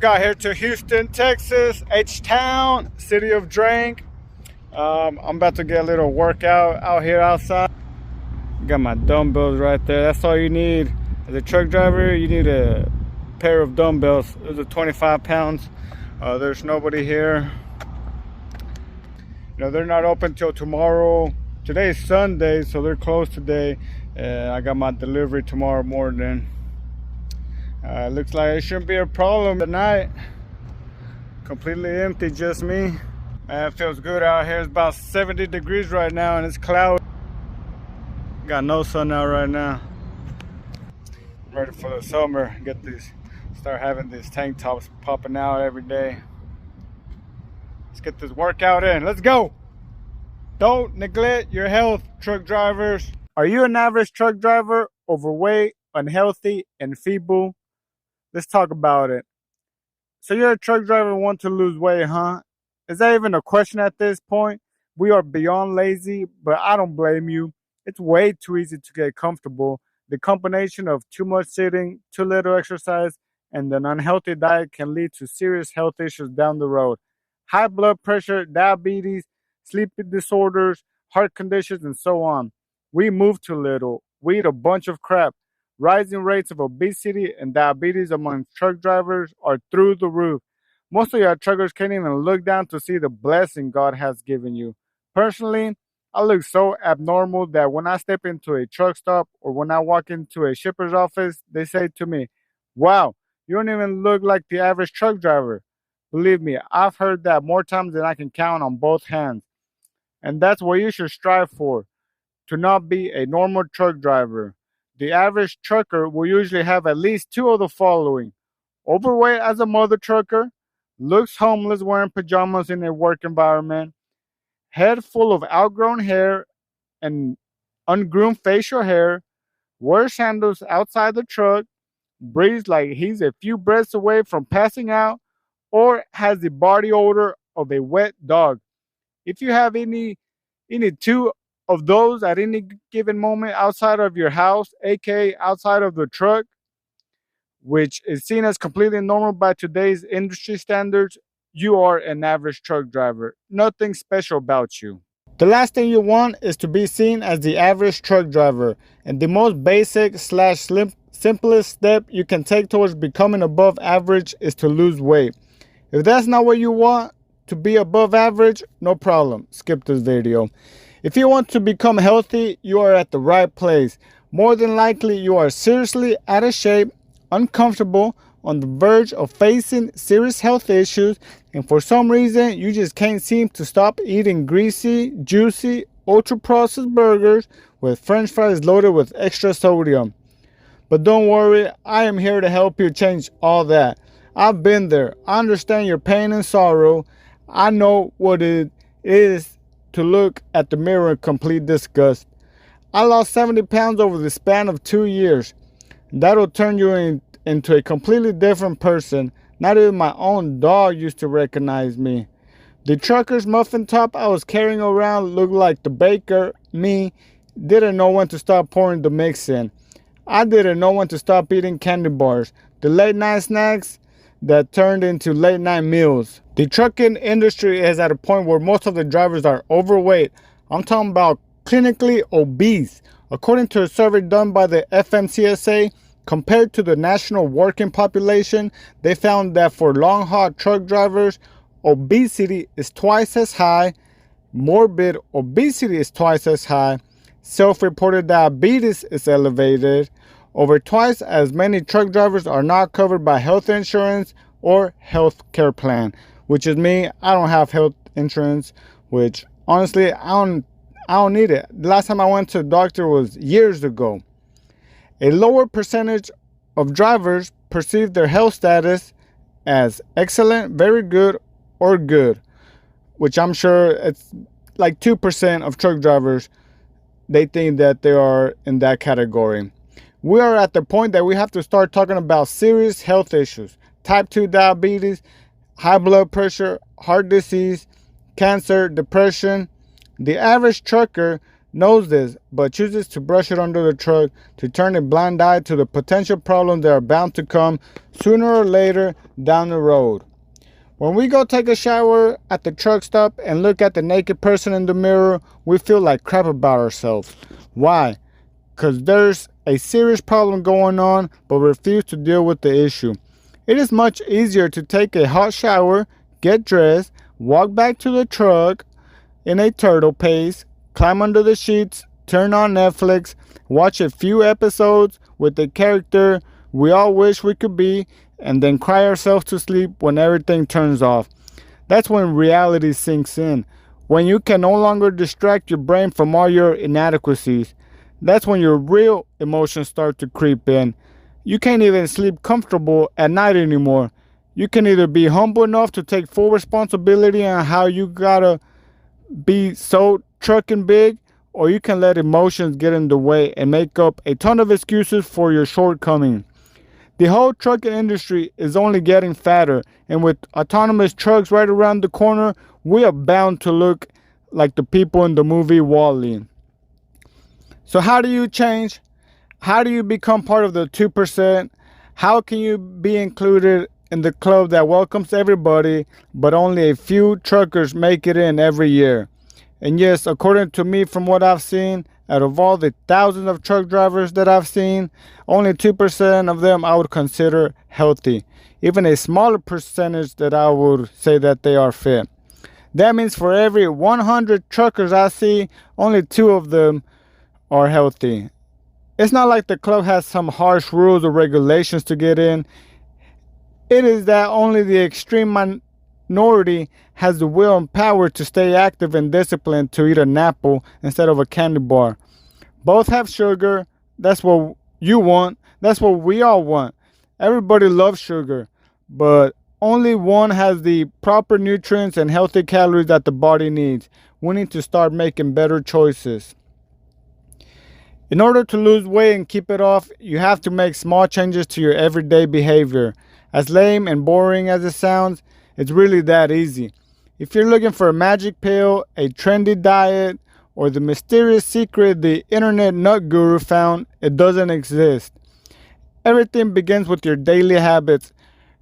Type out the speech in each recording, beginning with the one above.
got here to Houston, Texas, H-Town, city of drink. I'm about to get a little workout out here outside. Got my dumbbells right there. That's all you need. As a truck driver, you need a pair of dumbbells. Those are 25 pounds. There's nobody here. You know, they're not open till tomorrow. Today's Sunday, so they're closed today. I got my delivery tomorrow morning. Looks like it shouldn't be a problem tonight. Completely empty, just me. Man, it feels good out here. It's about 70 degrees right now and it's cloudy. Got no sun out right now. Ready for the summer. Start having these tank tops popping out every day. Let's get this workout in. Let's go. Don't neglect your health, truck drivers. Are you an average truck driver, overweight, unhealthy, and feeble? Let's talk about it. So you're a truck driver and want to lose weight, huh? Is that even a question at this point? We are beyond lazy, but I don't blame you. It's way too easy to get comfortable. The combination of too much sitting, too little exercise, and an unhealthy diet can lead to serious health issues down the road. High blood pressure, diabetes, sleep disorders, heart conditions, and so on. We move too little. We eat a bunch of crap. Rising rates of obesity and diabetes among truck drivers are through the roof. Most of your truckers can't even look down to see the blessing God has given you. Personally, I look so abnormal that when I step into a truck stop or when I walk into a shipper's office, they say to me, "Wow, you don't even look like the average truck driver." Believe me, I've heard that more times than I can count on both hands. And that's what you should strive for, to not be a normal truck driver. The average trucker will usually have at least two of the following: overweight as a mother trucker, looks homeless wearing pajamas in a work environment, head full of outgrown hair and ungroomed facial hair, wears sandals outside the truck, breathes like he's a few breaths away from passing out, or has the body odor of a wet dog. If you have any two of those at any given moment outside of your house, aka outside of the truck, which is seen as completely normal by today's industry standards, you are an average truck driver. Nothing special about you. The last thing you want is to be seen as the average truck driver, and the most basic / simplest step you can take towards becoming above average is to lose weight. If that's not what you want, to be above average, no problem. Skip this video. If you want to become healthy, you are at the right place. More than likely, you are seriously out of shape, uncomfortable, on the verge of facing serious health issues, and for some reason, you just can't seem to stop eating greasy, juicy, ultra-processed burgers with French fries loaded with extra sodium. But don't worry, I am here to help you change all that. I've been there. I understand your pain and sorrow. I know what it is to look at the mirror in complete disgust. I lost 70 pounds over the span of 2 years. That'll turn you into a completely different person. Not even my own dog used to recognize me. The trucker's muffin top I was carrying around looked like the baker, me, didn't know when to stop pouring the mix in. I didn't know when to stop eating candy bars. The late night snacks that turned into late night meals. The trucking industry is at a point where most of the drivers are overweight. I'm talking about clinically obese. According to a survey done by the FMCSA, compared to the national working population, they found that for long-haul truck drivers, obesity is twice as high, morbid obesity is twice as high, self-reported diabetes is elevated. Over twice as many truck drivers are not covered by health insurance or health care plan, which is me. I don't have health insurance, which honestly, I don't need it. The last time I went to the doctor was years ago. A lower percentage of drivers perceive their health status as excellent, very good, or good, which I'm sure it's like 2% of truck drivers, they think that they are in that category. We are at the point that we have to start talking about serious health issues: type 2 diabetes, high blood pressure, heart disease, cancer, depression. The average trucker knows this, but chooses to brush it under the truck, to turn a blind eye to the potential problems that are bound to come sooner or later down the road. When we go take a shower at the truck stop and look at the naked person in the mirror, we feel like crap about ourselves. Why? Because there's a serious problem going on, but refuse to deal with the issue. It is much easier to take a hot shower, get dressed, walk back to the truck in a turtle pace, climb under the sheets, turn on Netflix, watch a few episodes with the character we all wish we could be, and then cry ourselves to sleep when everything turns off. That's when reality sinks in, when you can no longer distract your brain from all your inadequacies. That's when your real emotions start to creep in. You can't even sleep comfortable at night anymore. You can either be humble enough to take full responsibility on how you gotta be so trucking big, or you can let emotions get in the way and make up a ton of excuses for your shortcomings. The whole trucking industry is only getting fatter, and with autonomous trucks right around the corner, we are bound to look like the people in the movie WALL-E. So how do you change? How do you become part of the 2%? How can you be included in the club that welcomes everybody, but only a few truckers make it in every year? And yes, according to me, from what I've seen, out of all the thousands of truck drivers that I've seen, only 2% of them I would consider healthy. Even a smaller percentage that I would say that they are fit. That means for every 100 truckers I see, only 2 of them are healthy. It's not like the club has some harsh rules or regulations to get in. It is that only the extreme minority has the will and power to stay active and disciplined to eat an apple instead of a candy bar. Both have sugar. That's what you want. That's what we all want. Everybody loves sugar, but only one has the proper nutrients and healthy calories that the body needs. We need to start making better choices. In order to lose weight and keep it off, you have to make small changes to your everyday behavior. As lame and boring as it sounds, it's really that easy. If you're looking for a magic pill, a trendy diet, or the mysterious secret the internet nut guru found, it doesn't exist. Everything begins with your daily habits.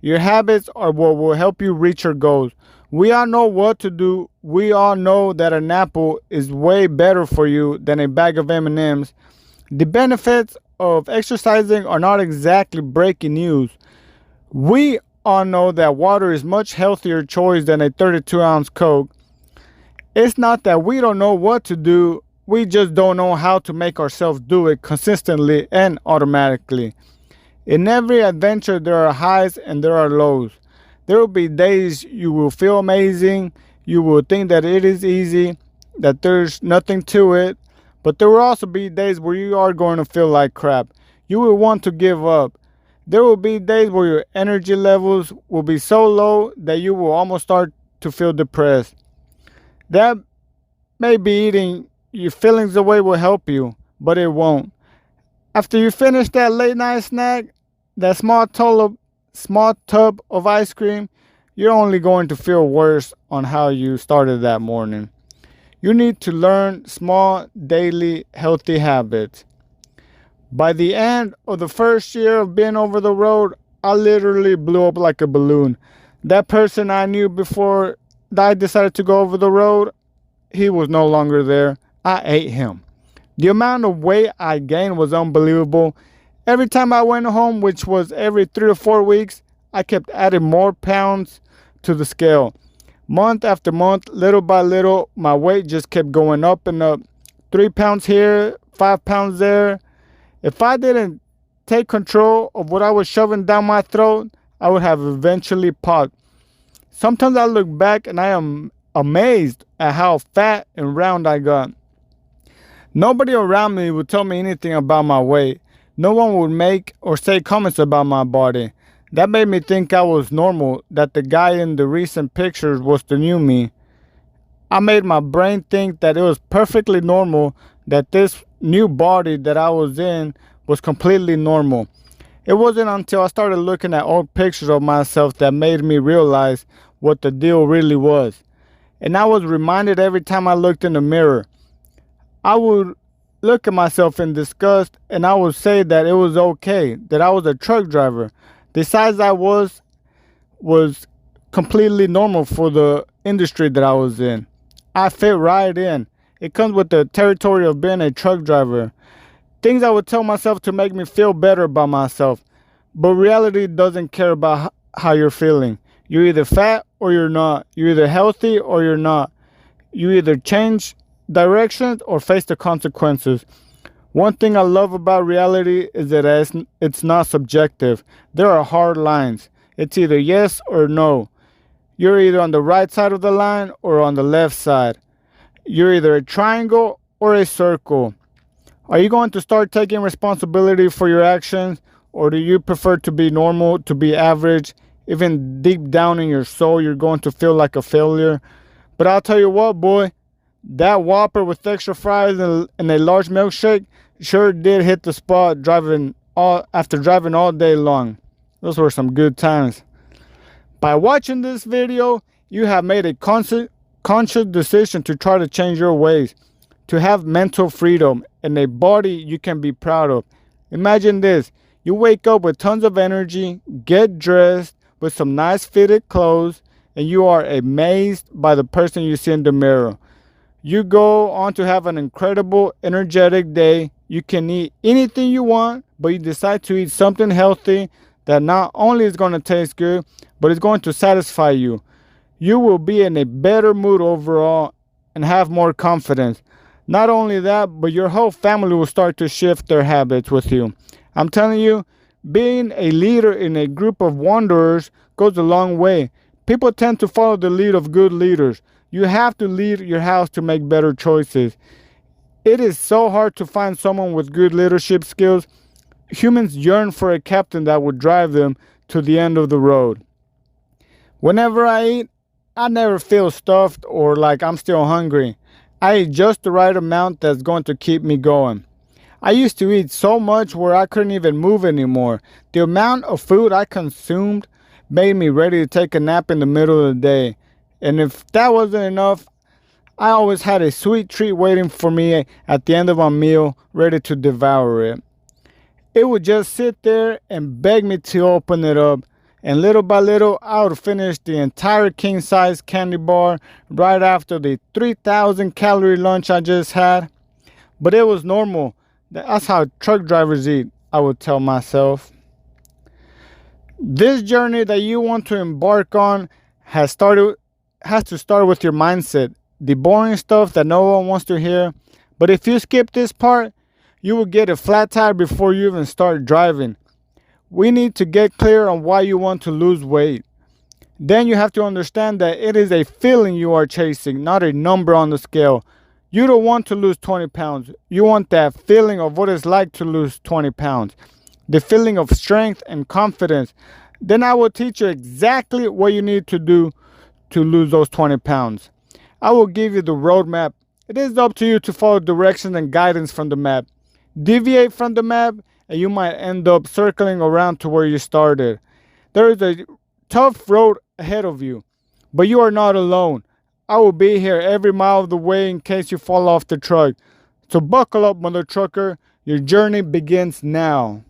Your habits are what will help you reach your goals. We all know what to do. We all know that an apple is way better for you than a bag of M&Ms. The benefits of exercising are not exactly breaking news. We all know that water is much healthier choice than a 32-ounce Coke. It's not that we don't know what to do, we just don't know how to make ourselves do it consistently and automatically. In every adventure there are highs and there are lows. There will be days you will feel amazing, you will think that it is easy, that there's nothing to it, but there will also be days where you are going to feel like crap. You will want to give up. There will be days where your energy levels will be so low that you will almost start to feel depressed. That maybe eating your feelings away will help you, but it won't. After you finish that late night snack, that small tub of ice cream, you're only going to feel worse on how you started that morning. You need to learn small, daily, healthy habits. By the end of the first year of being over the road, I literally blew up like a balloon. That person I knew before I decided to go over the road, he was no longer there. I ate him. The amount of weight I gained was unbelievable. Every time I went home, which was every 3 to 4 weeks, I kept adding more pounds to the scale. Month after month, little by little, my weight just kept going up and up. 3 pounds here, 5 pounds there. If I didn't take control of what I was shoving down my throat, I would have eventually popped. Sometimes I look back and I am amazed at how fat and round I got. Nobody around me would tell me anything about my weight. No one would make or say comments about my body. That made me think I was normal, that the guy in the recent pictures was the new me. I made my brain think that it was perfectly normal, that this new body that I was in was completely normal. It wasn't until I started looking at old pictures of myself that made me realize what the deal really was. And I was reminded every time I looked in the mirror. I would look at myself in disgust and I would say that it was okay, that I was a truck driver. The size I was completely normal for the industry that I was in. I fit right in. It comes with the territory of being a truck driver. Things I would tell myself to make me feel better about myself. But reality doesn't care about how you're feeling. You're either fat or you're not. You're either healthy or you're not. You either change directions or face the consequences. One thing I love about reality is that it's not subjective. There are hard lines. It's either yes or no. You're either on the right side of the line or on the left side. You're either a triangle or a circle. Are you going to start taking responsibility for your actions, or do you prefer to be normal, to be average? Even deep down in your soul, you're going to feel like a failure. But I'll tell you what, boy, that Whopper with extra fries and a large milkshake sure did hit the spot after driving all day long. Those were some good times. By watching this video, you have made a conscious decision to try to change your ways, to have mental freedom and a body you can be proud of. Imagine this. You wake up with tons of energy, get dressed with some nice fitted clothes, and you are amazed by the person you see in the mirror. You go on to have an incredible, energetic day. You can eat anything you want, but you decide to eat something healthy that not only is going to taste good, but it's going to satisfy you. You will be in a better mood overall and have more confidence. Not only that, but your whole family will start to shift their habits with you. I'm telling you, being a leader in a group of wanderers goes a long way. People tend to follow the lead of good leaders. You have to lead your house to make better choices. It is so hard to find someone with good leadership skills. Humans yearn for a captain that would drive them to the end of the road. Whenever I eat, I never feel stuffed or like I'm still hungry. I eat just the right amount that's going to keep me going. I used to eat so much where I couldn't even move anymore. The amount of food I consumed made me ready to take a nap in the middle of the day. And if that wasn't enough, I always had a sweet treat waiting for me at the end of my meal, ready to devour it. It would just sit there and beg me to open it up. And little by little, I would finish the entire king-size candy bar right after the 3,000 calorie lunch I just had. But it was normal. That's how truck drivers eat, I would tell myself. This journey that you want to embark on has to start with your mindset. The boring stuff that no one wants to hear. But if you skip this part, you will get a flat tire before you even start driving. We need to get clear on why you want to lose weight. Then you have to understand that it is a feeling you are chasing, not a number on the scale. You don't want to lose 20 pounds. You want that feeling of what it's like to lose 20 pounds. The feeling of strength and confidence. Then I will teach you exactly what you need to do to lose those 20 pounds. I will give you the roadmap. It is up to you to follow directions and guidance from the map. Deviate from the map and you might end up circling around to where you started. There is a tough road ahead of you, but you are not alone. I will be here every mile of the way in case you fall off the truck. So buckle up, mother trucker. Your journey begins now.